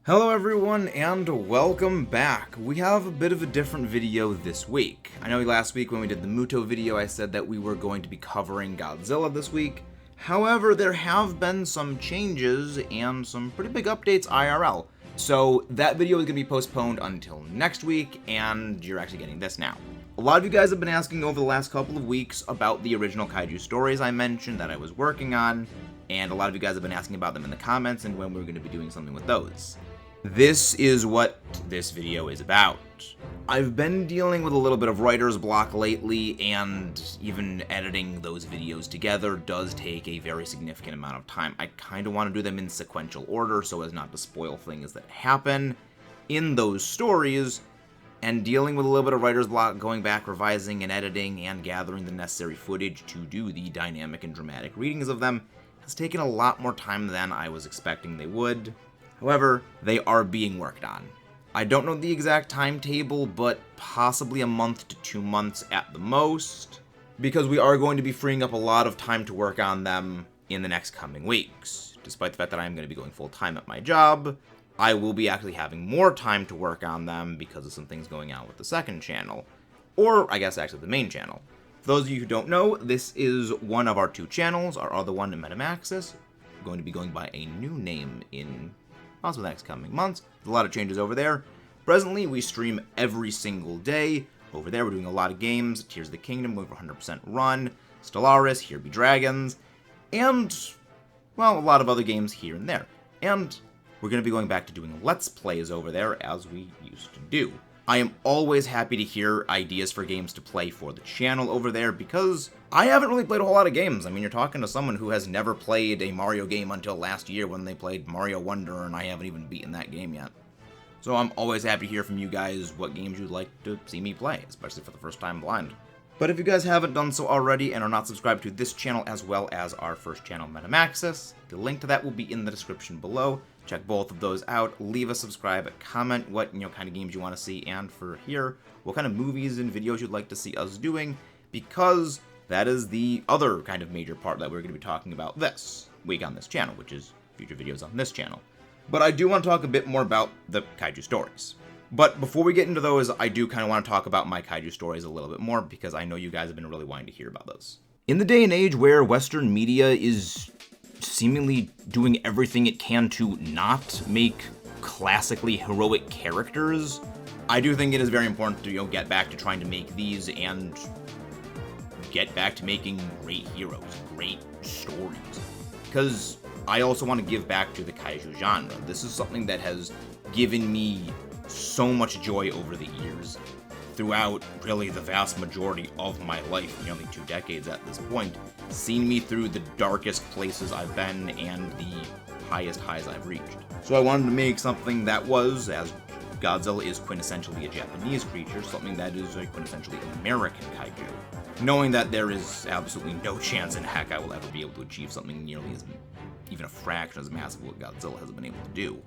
Hello everyone and welcome back. We have a bit of a different video this week. I know last week when we did the Muto video I said that we were going to be covering Godzilla this week. However, there have been some changes and some pretty big updates IRL. So that video is going to be postponed until next week and you're actually getting this now. A lot of you guys have been asking over the last couple of weeks about the original Kaiju stories I mentioned that I was working on, and a lot of you guys have been asking about them in the comments and when we're going to be doing something with those. This is what this video is about. I've been dealing with a little bit of writer's block lately, and even editing those videos together does take a very significant amount of time. I kind of want to do them in sequential order so as not to spoil things that happen in those stories, and dealing with a little bit of writer's block, going back, revising and editing, and gathering the necessary footage to do the dynamic and dramatic readings of them has taken a lot more time than I was expecting they would. However, they are being worked on. I don't know the exact timetable, but possibly a month to 2 months at the most, because we are going to be freeing up a lot of time to work on them in the next coming weeks. Despite the fact that I'm going to be going full-time at my job, I will be actually having more time to work on them because of some things going on with the second channel, or I guess actually the main channel. For those of you who don't know, this is one of our two channels. Our other one, Maxis, going to be going by a new name in also the next coming months. There's a lot of changes over there. Presently, we stream every single day. Over there, we're doing a lot of games. Tears of the Kingdom, going for 100% run. Stellaris, Here Be Dragons. And, well, a lot of other games here and there. And we're going to be going back to doing Let's Plays over there, as we used to do. I am always happy to hear ideas for games to play for the channel over there, because I haven't really played a whole lot of games. I mean, you're talking to someone who has never played a Mario game until last year when they played Mario Wonder, and I haven't even beaten that game yet. So I'm always happy to hear from you guys what games you'd like to see me play, especially for the first time blind. But if you guys haven't done so already and are not subscribed to this channel as well as our first channel, Maxis, the link to that will be in the description below. Check both of those out, leave a subscribe, comment what kind of games you want to see, and for here, what kind of movies and videos you'd like to see us doing, because that is the other kind of major part that we're going to be talking about this week on this channel, which is future videos on this channel. But I do want to talk a bit more about the Kaiju stories. But before we get into those, I do kind of want to talk about my Kaiju stories a little bit more, because I know you guys have been really wanting to hear about those. In the day and age where Western media is seemingly doing everything it can to not make classically heroic characters, I do think it is very important to get back to trying to make these and get back to making great heroes, great stories. Because I also want to give back to the Kaiju genre. This is something that has given me so much joy over the years, throughout really the vast majority of my life, nearly 2 decades at this point, seen me through the darkest places I've been and the highest highs I've reached. So I wanted to make something that was, as Godzilla is quintessentially a Japanese creature, something that is a quintessentially American kaiju, knowing that there is absolutely no chance in heck I will ever be able to achieve something nearly as, even a fraction as massive as what Godzilla has been able to do.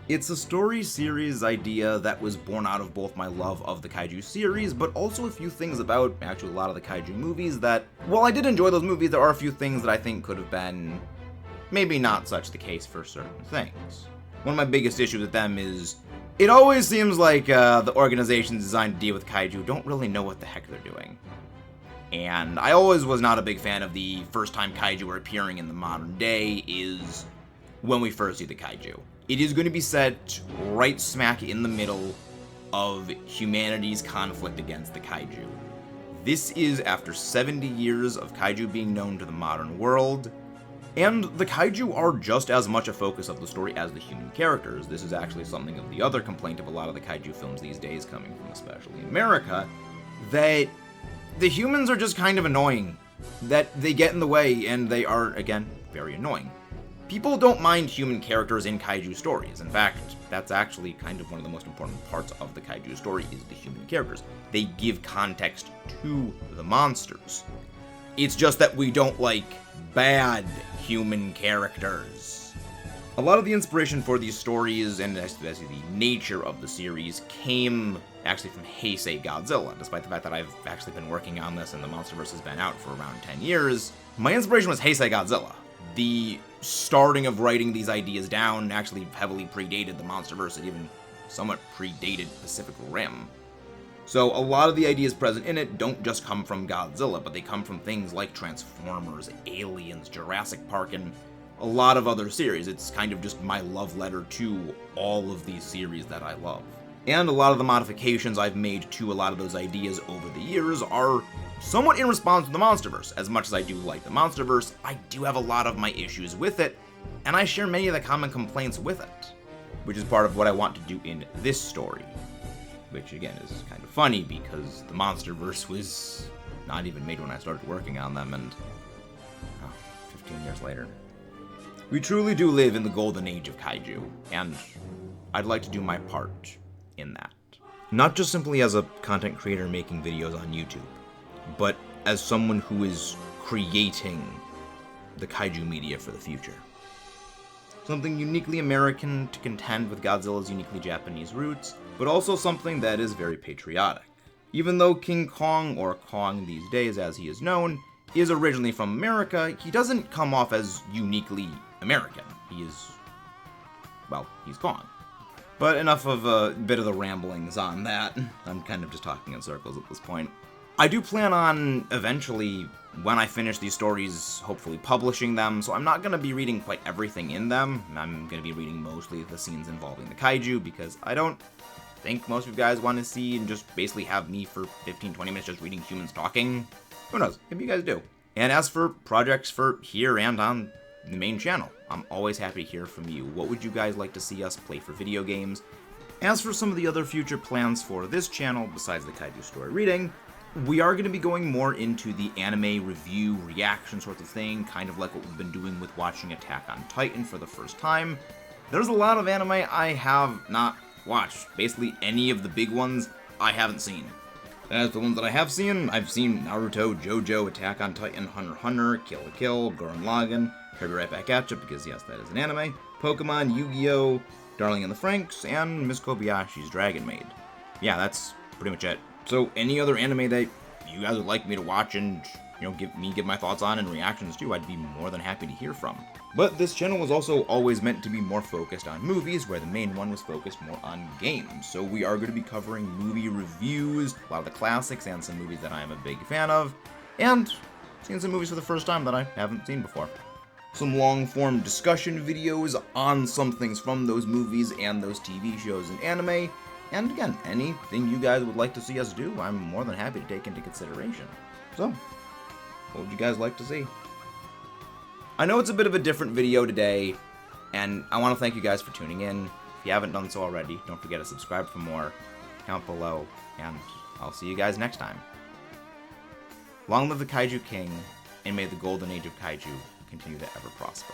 It's a story series idea that was born out of both my love of the Kaiju series, but also a few things about actually a lot of the Kaiju movies that, while I did enjoy those movies, there are a few things that I think could have been maybe not such the case for certain things. One of my biggest issues with them is it always seems like the organizations designed to deal with Kaiju don't really know what the heck they're doing. And I always was not a big fan of the first time Kaiju are appearing in the modern day is when we first see the Kaiju. It is going to be set right smack in the middle of humanity's conflict against the Kaiju. This is after 70 years of Kaiju being known to the modern world, and the Kaiju are just as much a focus of the story as the human characters. This is actually something of the other complaint of a lot of the Kaiju films these days, coming from especially America, that the humans are just kind of annoying, that they get in the way, and they are, again, very annoying. People don't mind human characters in Kaiju stories. In fact, that's actually kind of one of the most important parts of the Kaiju story is the human characters. They give context to the monsters. It's just that we don't like bad human characters. A lot of the inspiration for these stories, and actually the nature of the series, came actually from Heisei Godzilla. Despite the fact that I've actually been working on this and the monsterverse has been out for around 10 years, my inspiration was Heisei Godzilla. the starting of writing these ideas down actually heavily predated the MonsterVerse. It even somewhat predated Pacific Rim. So a lot of the ideas present in it don't just come from Godzilla, but they come from things like Transformers, Aliens, Jurassic Park, and a lot of other series. It's kind of just my love letter to all of these series that I love. And a lot of the modifications I've made to a lot of those ideas over the years are somewhat in response to the MonsterVerse. As much as I do like the MonsterVerse, I do have a lot of my issues with it, and I share many of the common complaints with it, which is part of what I want to do in this story. Which, again, is kind of funny, because the MonsterVerse was not even made when I started working on them, and 15 years later. We truly do live in the golden age of Kaiju, and I'd like to do my part in that. Not just simply as a content creator making videos on YouTube, but as someone who is creating the Kaiju media for the future. Something uniquely American to contend with Godzilla's uniquely Japanese roots, but also something that is very patriotic. Even though King Kong, or Kong these days as he is known, is originally from America, he doesn't come off as uniquely American. He is, well, he's Kong. But enough of a bit of the ramblings on that. I'm kind of just talking in circles at this point. I do plan on eventually, when I finish these stories, hopefully publishing them, so I'm not going to be reading quite everything in them. I'm going to be reading mostly the scenes involving the Kaiju, because I don't think most of you guys want to see and just basically have me for 15-20 minutes just reading humans talking. Who knows? Maybe you guys do. And as for projects for here and on the main channel, I'm always happy to hear from you. What would you guys like to see us play for video games? As for some of the other future plans for this channel, besides the Kaiju story reading, we are going to be going more into the anime review, reaction sort of thing, kind of like what we've been doing with watching Attack on Titan for the first time. There's a lot of anime I have not watched. Basically, any of the big ones I haven't seen. As the ones that I have seen, I've seen Naruto, JoJo, Attack on Titan, Hunter x Hunter, Kill la Kill, Gurren Lagann, Kirby Right Back at Ya, because yes, that is an anime, Pokemon, Yu-Gi-Oh!, Darling in the Franxx, and Miss Kobayashi's Dragon Maid. Yeah, that's pretty much it. So any other anime that you guys would like me to watch and, give my thoughts on and reactions to, I'd be more than happy to hear from. But this channel was also always meant to be more focused on movies, where the main one was focused more on games. So we are going to be covering movie reviews, a lot of the classics, and some movies that I am a big fan of, and seeing some movies for the first time that I haven't seen before. Some long-form discussion videos on some things from those movies and those TV shows and anime. And again, anything you guys would like to see us do, I'm more than happy to take into consideration. So, what would you guys like to see? I know it's a bit of a different video today, and I want to thank you guys for tuning in. If you haven't done so already, don't forget to subscribe for more, comment below, and I'll see you guys next time. Long live the Kaiju King, and may the golden age of Kaiju continue to ever prosper.